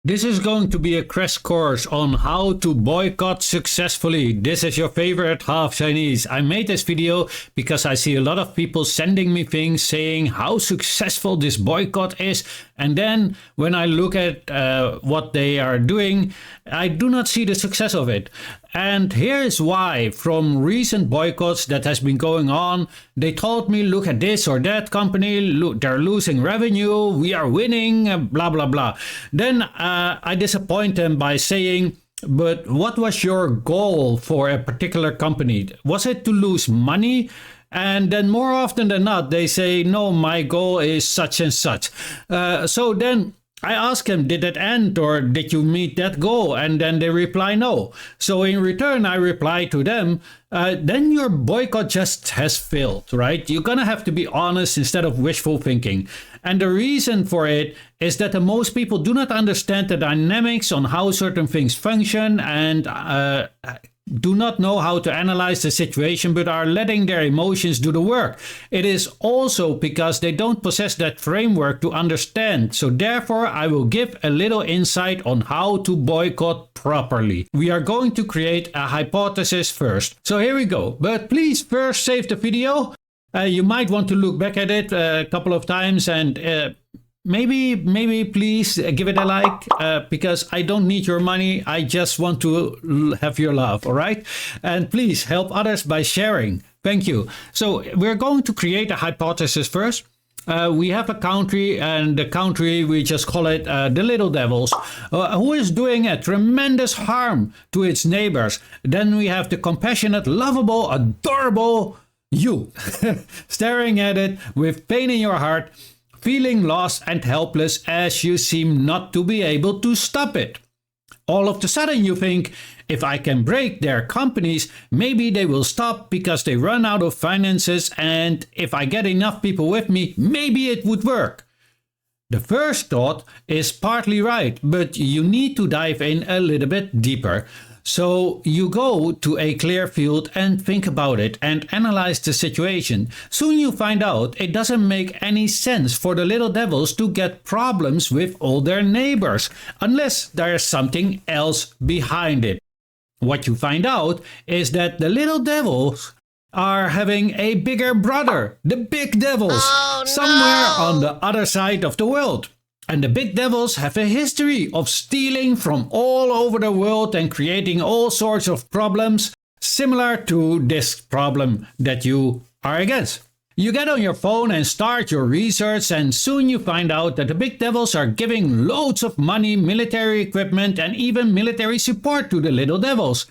This is going to be a crash course on how to boycott successfully. This is your favorite half Chinese. I made this video because I see a lot of people sending me things saying how successful this boycott is. And then when I look at what they are doing, I do not see the success of it. And here is why. From recent boycotts that has been going on, they told me, look at this or that company, look, they're losing revenue, we are winning, blah, blah, blah. Then I disappoint them by saying, but what was your goal for a particular company? Was it to lose money? And then more often than not, they say, no, my goal is such and such. So then I ask him, did it end or did you meet that goal? And then they reply no. So in return, I reply to them, then your boycott just has failed, right? You're going to have to be honest instead of wishful thinking. And the reason for it is that most people do not understand the dynamics on how certain things function and do not know how to analyze the situation, but are letting their emotions do the work. It is also because they don't possess that framework to understand. So therefore, I will give a little insight on how to boycott properly. We are going to create a hypothesis first. So here we go. But please first save the video. You might want to look back at it a couple of times and maybe please give it a like, because I don't need your money. I just want to have your love, all right? And please help others by sharing. Thank you. So we're going to create a hypothesis first. We have a country, and the country, we just call it the Little Devils, who is doing a tremendous harm to its neighbors. Then we have the compassionate, lovable, adorable you, staring at it with pain in your heart, feeling lost and helpless as you seem not to be able to stop it. All of a sudden you think, if I can break their companies, maybe they will stop because they run out of finances, and if I get enough people with me, maybe it would work. The first thought is partly right, but you need to dive in a little bit deeper. So you go to a clear field and think about it and analyze the situation. Soon you find out it doesn't make any sense for the Little Devils to get problems with all their neighbors, unless there's something else behind it. What you find out is that the Little Devils are having a bigger brother, the Big Devils, somewhere on the other side of the world. And the Big Devils have a history of stealing from all over the world and creating all sorts of problems similar to this problem that you are against. You get on your phone and start your research, and soon you find out that the Big Devils are giving loads of money, military equipment, and even military support to the Little Devils.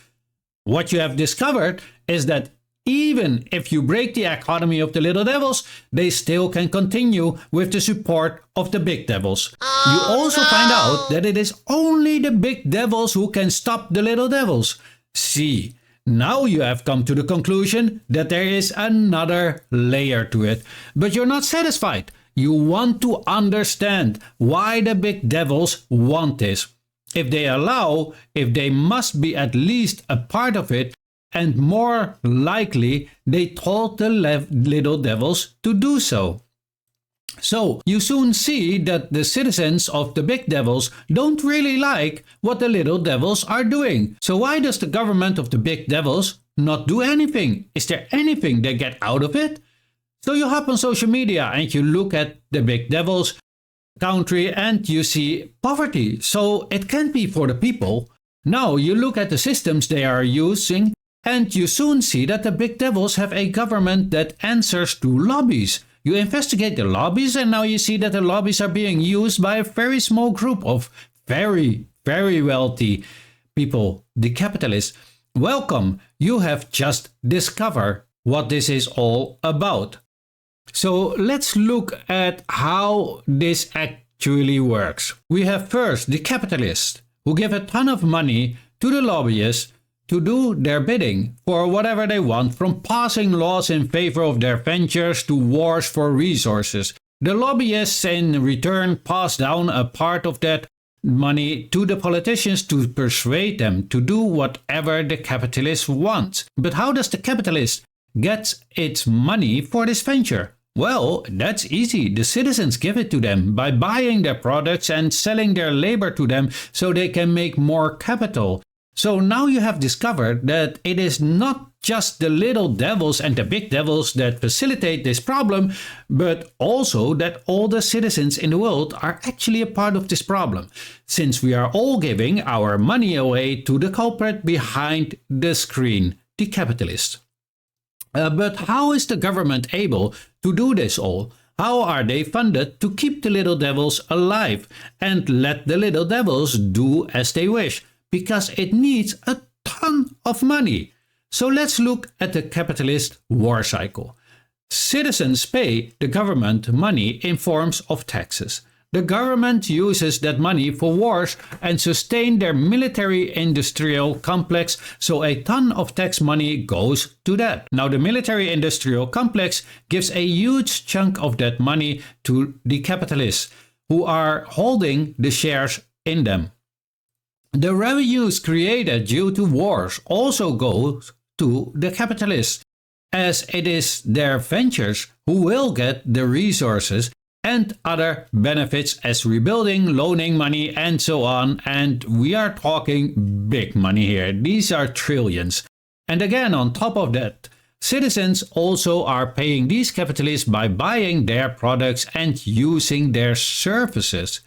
What you have discovered is that even if you break the economy of the Little Devils, they still can continue with the support of the Big Devils. You also find out that it is only the Big Devils who can stop the Little Devils. See, now you have come to the conclusion that there is another layer to it. But you're not satisfied. You want to understand why the Big Devils want this. If they allow, if they must be at least a part of it, and more likely they told the Little Devils to do so. So you soon see that the citizens of the Big Devils don't really like what the Little Devils are doing. So why does the government of the Big Devils not do anything? Is there anything they get out of it? So you hop on social media and you look at the Big Devils country and you see poverty. So it can't be for the people. Now you look at the systems they are using, and you soon see that the Big Devils have a government that answers to lobbies. You investigate the lobbies, and now you see that the lobbies are being used by a very small group of very, very wealthy people, the capitalists. Welcome, you have just discovered what this is all about. So let's look at how this actually works. We have first the capitalists, who give a ton of money to the lobbyists to do their bidding for whatever they want, from passing laws in favor of their ventures to wars for resources. The lobbyists in return pass down a part of that money to the politicians to persuade them to do whatever the capitalist wants. But how does the capitalist get its money for this venture? Well, that's easy. The citizens give it to them by buying their products and selling their labor to them so they can make more capital. So now you have discovered that it is not just the little devils and the big devils that facilitate this problem, but also that all the citizens in the world are actually a part of this problem, since we are all giving our money away to the culprit behind the screen, the capitalist. But how is the government able to do this all? How are they funded to keep the little devils alive and let the little devils do as they wish? Because it needs a ton of money. So let's look at the capitalist war cycle. Citizens pay the government money in forms of taxes. The government uses that money for wars and sustain their military-industrial complex, so a ton of tax money goes to that. Now the military-industrial complex gives a huge chunk of that money to the capitalists, who are holding the shares in them. The revenues created due to wars also go to the capitalists, as it is their ventures who will get the resources and other benefits as rebuilding, loaning money, and so on. And we are talking big money here. These are trillions. And again, on top of that, citizens also are paying these capitalists by buying their products and using their services.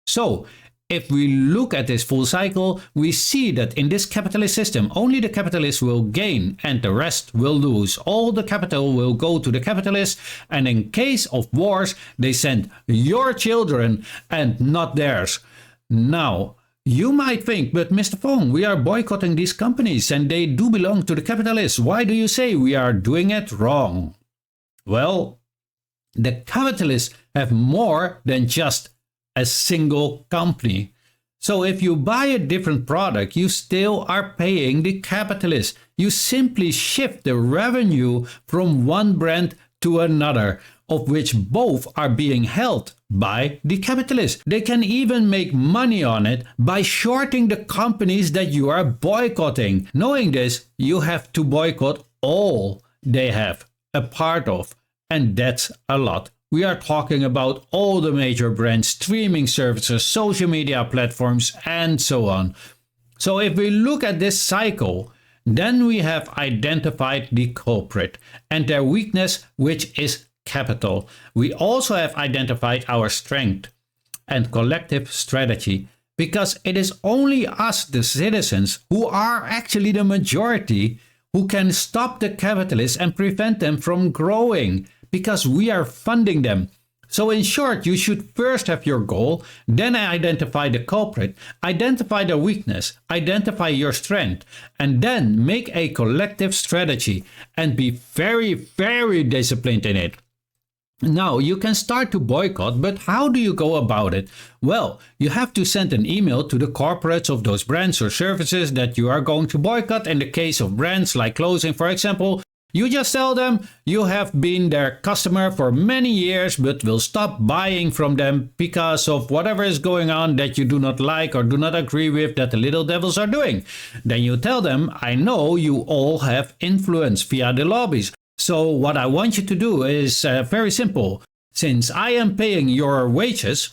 So, if we look at this full cycle, we see that in this capitalist system, only the capitalists will gain and the rest will lose. All the capital will go to the capitalists, and in case of wars, they send your children and not theirs. Now, you might think, but MrFong, we are boycotting these companies and they do belong to the capitalists. Why do you say we are doing it wrong? Well, the capitalists have more than just a single company. So if you buy a different product, you still are paying the capitalist. You simply shift the revenue from one brand to another, of which both are being held by the capitalist. They can even make money on it by shorting the companies that you are boycotting. Knowing this, you have to boycott all they have a part of, and that's a lot. We are talking about all the major brands, streaming services, social media platforms, and so on. So if we look at this cycle, then we have identified the culprit and their weakness, which is capital. We also have identified our strength and collective strategy, because it is only us, the citizens, who are actually the majority, who can stop the capitalists and prevent them from growing, because we are funding them. So in short, you should first have your goal, then identify the culprit, identify the weakness, identify your strength, and then make a collective strategy and be very, very disciplined in it. Now, you can start to boycott, but how do you go about it? Well, you have to send an email to the corporates of those brands or services that you are going to boycott. In the case of brands like clothing, for example, you just tell them you have been their customer for many years but will stop buying from them because of whatever is going on that you do not like or do not agree with that the little devils are doing. Then you tell them, I know you all have influence via the lobbies. So what I want you to do is very simple. Since I am paying your wages,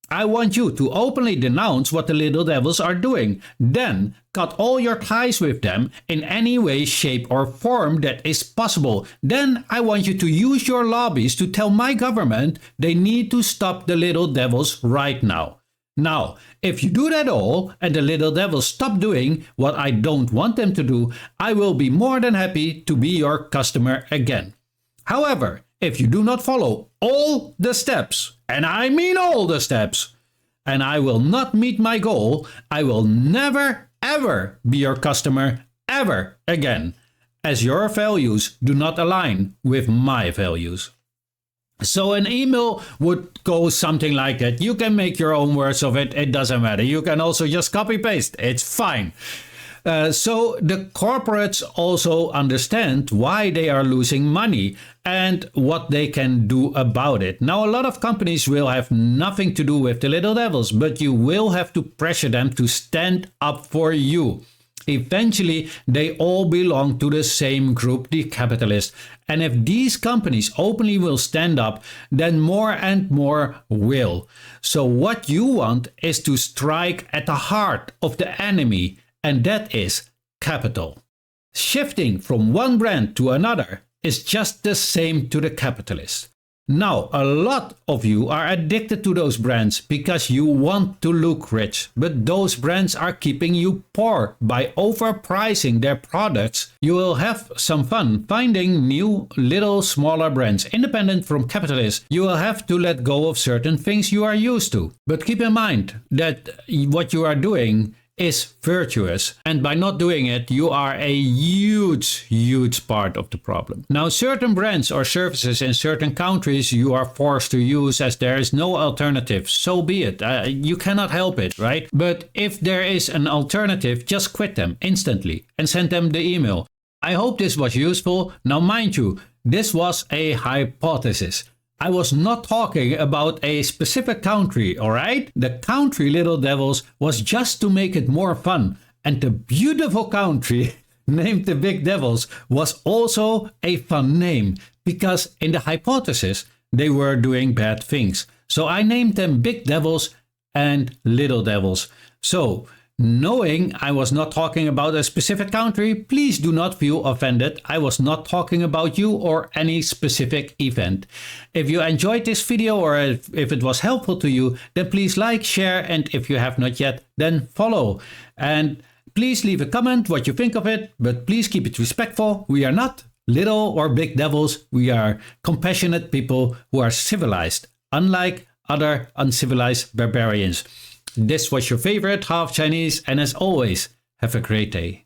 I want you to openly denounce what the little devils are doing. Then cut all your ties with them in any way, shape or form that is possible. Then I want you to use your lobbies to tell my government they need to stop the little devils right now. Now, if you do that all and the little devils stop doing what I don't want them to do, I will be more than happy to be your customer again. However, if you do not follow all the steps, and I mean all the steps, and I will not meet my goal, I will never ever be your customer ever again, as your values do not align with my values. So an email would go something like that. You can make your own words of it. It doesn't matter. You can also just copy paste. It's fine. So the corporates also understand why they are losing money and what they can do about it. Now, a lot of companies will have nothing to do with the little devils, but you will have to pressure them to stand up for you. Eventually, they all belong to the same group, the capitalists. And if these companies openly will stand up, then more and more will. So what you want is to strike at the heart of the enemy, and that is capital. Shifting from one brand to another is just the same to the capitalists. Now, a lot of you are addicted to those brands because you want to look rich, but those brands are keeping you poor. By overpricing their products, you will have some fun finding new, little, smaller brands, independent from capitalists. You will have to let go of certain things you are used to. But keep in mind that what you are doing is virtuous, and by not doing it you are a huge part of the problem. Now, certain brands or services in certain countries you are forced to use as there is no alternative, so be it. You cannot help it, right? But if there is an alternative, just quit them instantly and send them the email. I hope this was useful. Now mind you, this was a hypothesis. I was not talking about a specific country, alright? The country Little Devils was just to make it more fun. And the beautiful country named the Big Devils was also a fun name, because in the hypothesis they were doing bad things. So I named them Big Devils and Little Devils. So, knowing I was not talking about a specific country, please do not feel offended. I was not talking about you or any specific event. If you enjoyed this video or if it was helpful to you, then please like, share, and if you have not yet, then follow. And please leave a comment what you think of it, but please keep it respectful. We are not little or big devils. We are compassionate people who are civilized, unlike other uncivilized barbarians. This was your favorite half Chinese, and as always, have a great day.